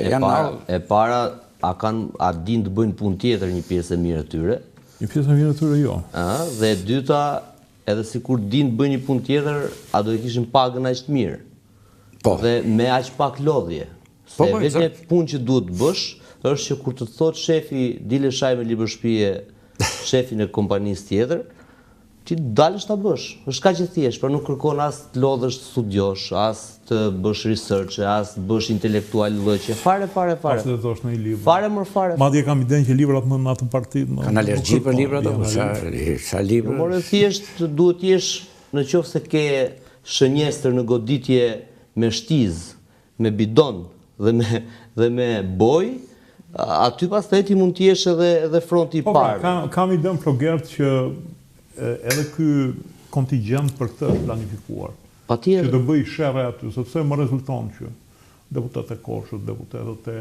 E para, a din të bëjnë punë tjetër një pjesë e mirë e tyre? Një pjesë e mirë e tyre jo. Dhe e dyta, edhe sikur din të bëjnë një punë tjetër, a do të kishin pagën aq të mirë? Dhe me aq pak lodhje. Se vetëm punë që duhet të bësh, është që kur të thot shefi dile shaj me libërshpije shefin e kompanisë tjetër, ti dalësh ta bësh. Është kaq e thjeshtë, pra nuk kërkon as të lodhesh të studiosh, as të bësh research, as të bësh intelektual lloqe, fare. As të thosh në një libër. Fare. Madje kam idenë që librat më në atë partitë. Kanë alergji për librat apo sa libra? Por thjesht duhet të jesh, nëse ke shënjestër në goditje me shtiz, me bidon dhe me boj, aty pastaj ti mund të jesh edhe fronti i parë. Kam idenë Flogert që edhe ky kontingjent për këtë është planifikuar. Patjetër. Që të bëj sherrë aty, sepse më rezulton që deputetët e Koshut, deputetët e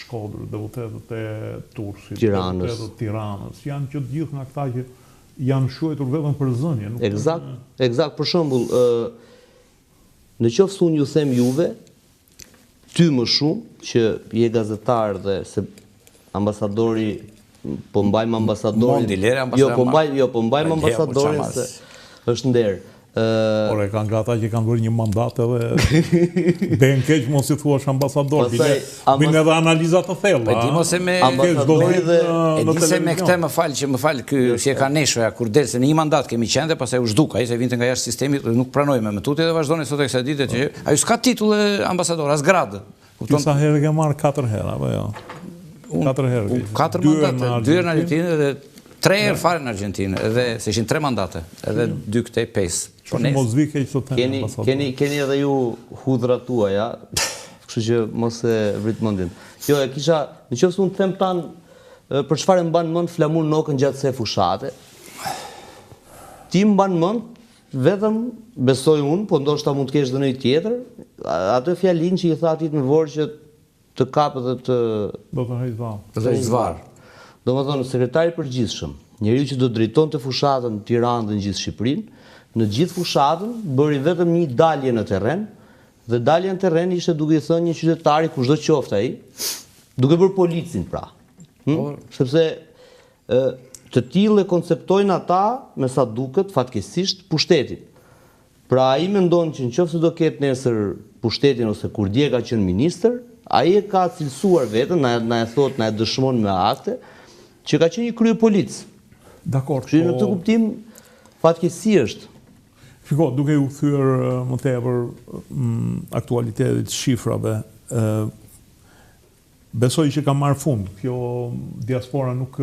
Shkodrës, deputetët e Turrësit, deputetët e Tiranës, janë që të gjithë nga këta që janë shuetur vetëm për zënje. Eksakt, për shembull, në qoftë unë ju them juve, ty më shumë që je gazetar dhe se ambasadori po mbajmë ambasadorin. Po mbajmë ambasadorin se është nder. Por e kanë gata që kanë bërë një mandat edhe ben keq mos i thuash ambasador. Bine edhe analizat të thella. E di mos e me këtë më fal ky që e ka neshoja kur del se në një mandat kemi qenë dhe pastaj u zhduk ai se vinte nga jashtë sistemit dhe nuk pranoi me tutje dhe vazhdoni sot e kësaj dite që ai s'ka titull ambasador as grad. Sa herë ke marrë 4 herë apo jo? 4 herë. 4 mandate, 2 herë në Argentinë dhe 3 herë fare në Argentinë, edhe se ishin 3 mandate, edhe 2 këtej 5. Mos vi keq sot keni edhe ju hudhrat tuaja, kështu që mos e vrit mendin. Jo, e kisha, nëse unë them tan për çfarë mban mend Flamur Nokën gjatë se fushate. Ti mban mend vetëm besoj unë, po ndoshta mund të kesh edhe një tjetër, atë fjalinë që i tha atit në Vorë që të kapë dhe të... Do të hajtë zvarë. Do më thonë, sekretari përgjithshëm, njeriu që do drejton të fushatën në Tiranë dhe në gjithë Shqipërinë, në gjithë fushatën bëri vetëm një dalje në terren, dhe dalja në terren ishte duke i thënë një qytetari kushdo qoftë ai, duke bërë policin pra. Sepse të tillë e konceptojnë ata, me sa duket, fatkeqësisht, pushtetin. Pra ai mendon që nëse do ketë nesër pushtetin ose kur dje ka qenë ministër, ai e ka cilësuar vetën, na e thot, na e dëshmon me akte, që ka qenë një krye polic. Dakor. Që në këtë kuptim fatkeqësi është. Shiko, duke u thyer më tepër aktualitetit shifrave, besoj që ka marrë fund. Kjo diaspora nuk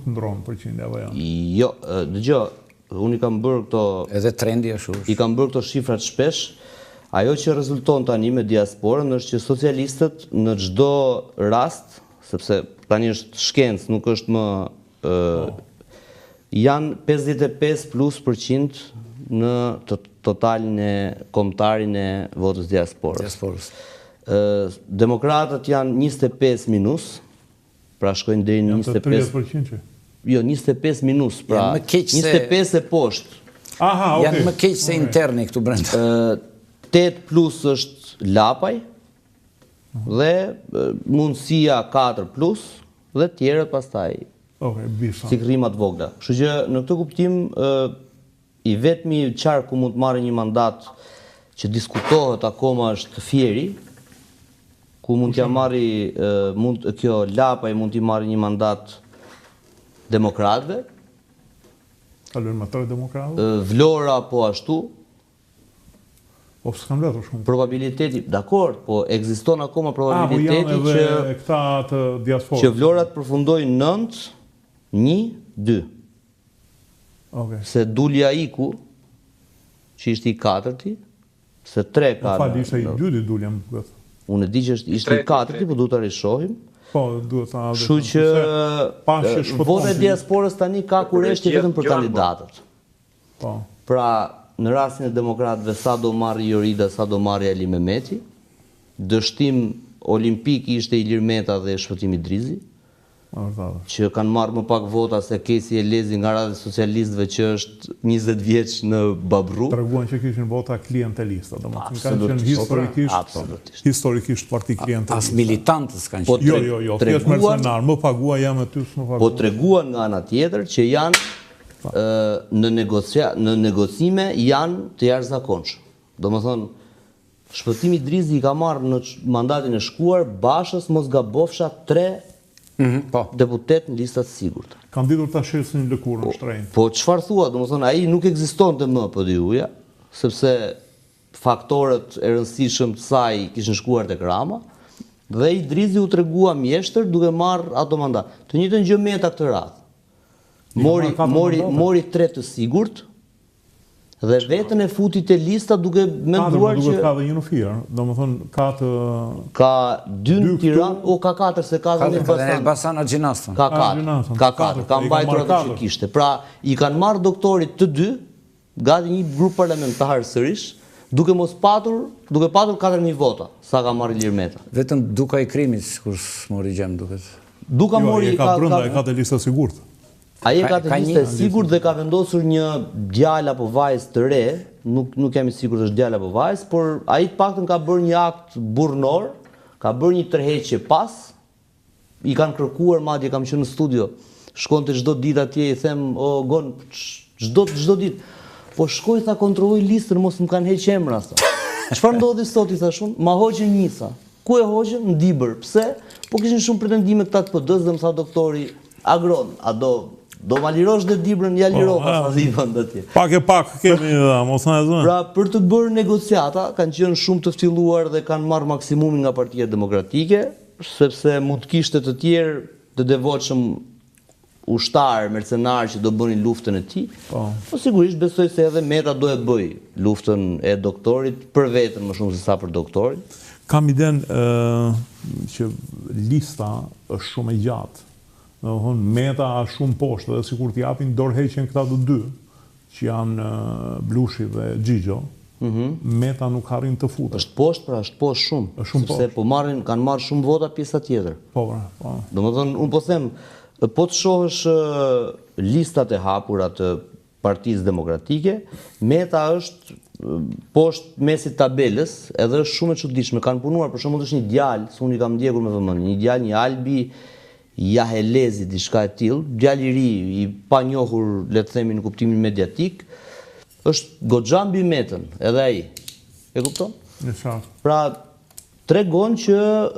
ndron përqindje apo jo? Jo, dëgjoj, unë i kam bërë këto... Edhe trendi ashtu. I kam bërë këto shifrat shpesh. Ajo që rezulton tani me diasporën është që socialistët në çdo rast, sepse tani është shkencë, nuk është më janë 55% në totalin e kombëtarin e votës diasporës. Demokratët janë 25 minus, pra shkojnë deri në 25%. 30%? Jo, 25 minus, pra 25 e poshtë. Aha, okay. Janë më keq se interni këtu brenda. 8 plus është lapaj dhe mundësia 4 plus dhe tjerët pastaj si rrimat vogla. Kështu që në këtë kuptim i vetmi qark ku mund të marrë një mandat që diskutohet akoma është Fieri, ku mund t'ja marri kjo lapaj mund t'i marrë një mandat demokratëve. Kalojnë më 3 demokratëve? Vlora po ashtu. Po s'kam letur shumë. Probabiliteti, dakord, po ekziston akoma probabiliteti që Vlora të përfundojë 9, 1, 2. Se Dulja Iku, që ishte i 4-ti, se 3 ka... Në fali, ishte i 2-ti Dulja më të gëtë. Unë e di që ishte i 4-ti, po duhet të rishohim. Po, duhet të adhe. Shu që votë e diasporës tani ka kureshti vetëm për kandidatët. Pra, në rastin e demokratëve sa do marri Jorida, sa do marri Ali Mehmeti, dështim olimpik ishte Ilir Meta dhe Shpëtim Idrizi, që kanë marrë më pak vota se Kesi Elezi nga radhë socialistëve që është 20 vjeç në Babru. Treguan që kishin vota klientelista, domethënë kanë qenë historikisht parti klientelista. As militantës kanë qenë. Jo, thjesht mercenar, më pagua jam me ty, s'më pagua. Po treguan nga ana tjetër që janë në negocime janë të jashtëzakonshëm. Domethënë shpëtimi Drizi i ka marrë në mandatin e shkuar Bashës mos gabofsha 3 deputet në listat sigurt. Kanë ditur ta shesin lëkurën shtrenjtë. Po çfarë thua, domethënë ai nuk ekzistonte më PDU-ja, sepse faktorët e rëndësishëm të saj kishin shkuar tek Rama dhe Idrizi u tregua mjeshtër duke marrë ato mandat. Të njëjtën gjë Meta këtë radhë. Mori 3 të sigurt dhe vetën e futi te lista duke menduar që ka dhe një në firë, domethënë ka 2 në Tiranë, o ka 4 se ka dhe në Elbasan Gjinastën. Ka 4, ka mbajtur ato që kishte. Pra i kanë marrë doktorit të 2, gati një grup parlamentar sërish, duke patur 4.000 vota, sa ka marrë Ilir Meta. Vetëm Duka i Krimit, kur mori gjem duket. Duka mori ka brenda, e ka të lista sigurt. Ai ka të listë sigurt dhe ka vendosur një djalë apo vajzë të re, nuk jam i sigurt është djalë apo vajzë, por ai të paktën ka bërë një akt burrnor, ka bërë një tërheqje pas, i kanë kërkuar, madje kam qenë në studio, shkonte çdo ditë atje i them, o gon çdo ditë. Po shkoj tha kontrolloj listën, mos më kanë heq emra tha. Çfarë ndodhi sot i thashun? Ma hoqën njësa. Ku e hoqën? Në Dibër. Pse? Po kishin shumë pretendime këta të PD-s dhe më tha doktori Agron, a do ma lirosh dhe Dibrën, ja lirova, sa zivën dhe tje. Pak kemi dhe, mos në e zënë. Pra, për të bërë negociata, kanë qenë shumë të ftiluar dhe kanë marrë maksimumin nga Partia Demokratike, sepse mund të kishte të tjerë të devotshëm ushtarë, mercenarë që do bënin luftën e tij. Po sigurisht besoj se edhe Meta do e bëj luftën e doktorit për veten më shumë se sa për doktorin. Kam idenë që lista është shumë e gjatë. Meta a shumë poshtë dhe sikur t'japin dorëheqjen këta të 2, që janë Blushi dhe Xhixho, Meta nuk arrin të futet. Është poshtë, pra është poshtë shumë. Është shumë poshtë. Sepse kanë marrë shumë vota pjesa tjetër. Po. Domethënë, unë po them, po të shohësh listat e hapura të Partisë Demokratike, Meta është poshtë mesit tabelës, edhe është shumë e çuditshme. Kanë punuar, për shembull, është një djalë, se unë i kam ndjekur me vëmendje, një djalë, një Albi Jahelezi, diçka e tillë, djalë i ri, i panjohur, le të themi në kuptimin mediatik, është goxha mbi Metën, edhe ai. E kupton? Pra, tregon që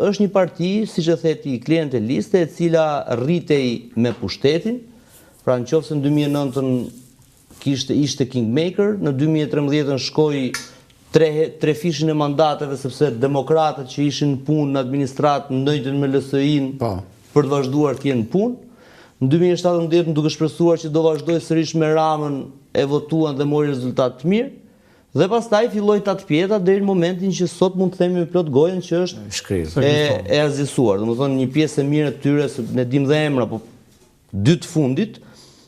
është një parti, siç e theti, klienteliste, e cila rritej me pushtetin. Pra, nëse në 2009 ishte kingmaker, në 2013 shkoi tre fishin e mandateve sepse demokratët që ishin punë në administratë ndëjtën me LSI-n për të vazhduar të jenë punë. Në 2017 duke shpresuar që do vazhdoj sërish me Ramën, e votuan dhe mori rezultat të mirë. Dhe pastaj filloi ta pjeta deri në momentin që sot mund të themi me plot gojen që është e azisuar. Domethënë një pjesë e mirë e tyre, ne dim dhe emra, po 2 të fundit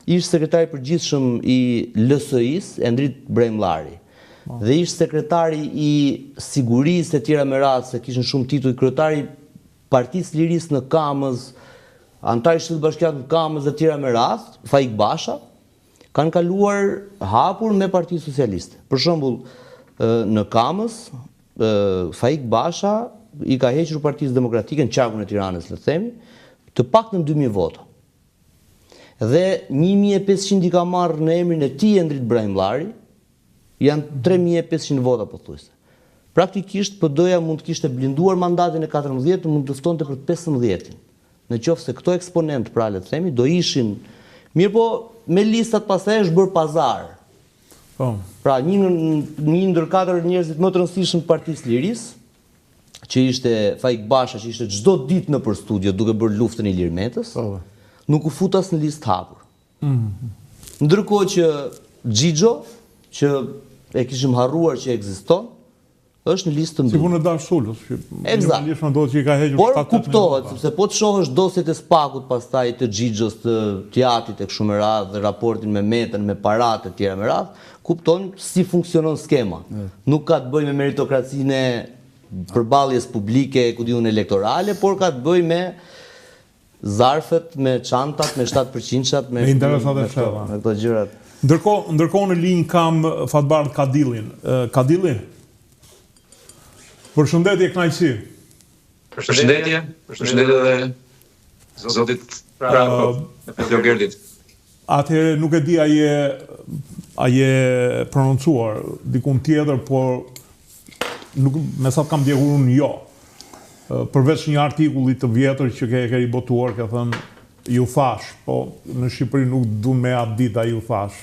ishte sekretari i përgjithshëm i LSI-s, Endrit Brejmllari. Dhe ishte sekretari i sigurisë e tjera me radhë, se kishin shumë tituj, kryetari Partisë Lirisë në Kamës, antari i Shtetit Bashkiak në Kamës dhe tjera me radhë, Faik Basha, kanë kaluar hapur me Partinë Socialiste. Për shembull, në Kamës, Faik Basha i ka hequr Partisë Demokratike në qarkun e Tiranës, le të themi, të paktën 2000 vota. Dhe 1500 i ka marrë në emrin e tij Endrit Brejmllari, janë 3500 vota pothuajse. Praktikisht PD-ja mund të kishte blinduar mandatin e 14, mund të ftonte për 15. Në qoftë se këto eksponent, pra le të themi, do ishin mirë, po me listat pastaj është bërë pazar. Pra një ndër 4 njerëzit më të rëndësishëm të Partisë Lirisë, që ishte Faik Basha, që ishte çdo ditë nëpër studio duke bërë luftën e Ilir Metës, nuk u fut as në listë hapur. Ndërkohë që Xhixho, që e kishim harruar që ekziston, është në listë të mbyllur. Si punë e Dash Sulës, që minimalisht ndodhet që i ka hequr 7-8. Por kuptohet, sepse po të shohësh dosjet e SPAK-ut pastaj të Xhixhos, të Tjatit tek shumë radhë dhe raportin me Metën, me paratë të tjera me radhë, kupton si funksionon skema. Nuk ka të bëjë me meritokracinë e përballjes publike, ku diun elektorale, por ka të bëjë me zarfet, me çantat, me 7%-shat, me interesat e fsheta. Me këto gjërat. Ndërkohë në linjë kam Fatbard Kadillin. Kadilli? Përshëndetje, kënaqësi. Përshëndetje dhe zotit Flogerdit. Atëherë nuk e di a je prononcuar dikun tjetër, por nuk me sa kam ndjekur unë jo. Përveç një artikulli të vjetër që ke ribotuar, ka thënë ju thash, po në Shqipëri nuk du me atë dita ju thash.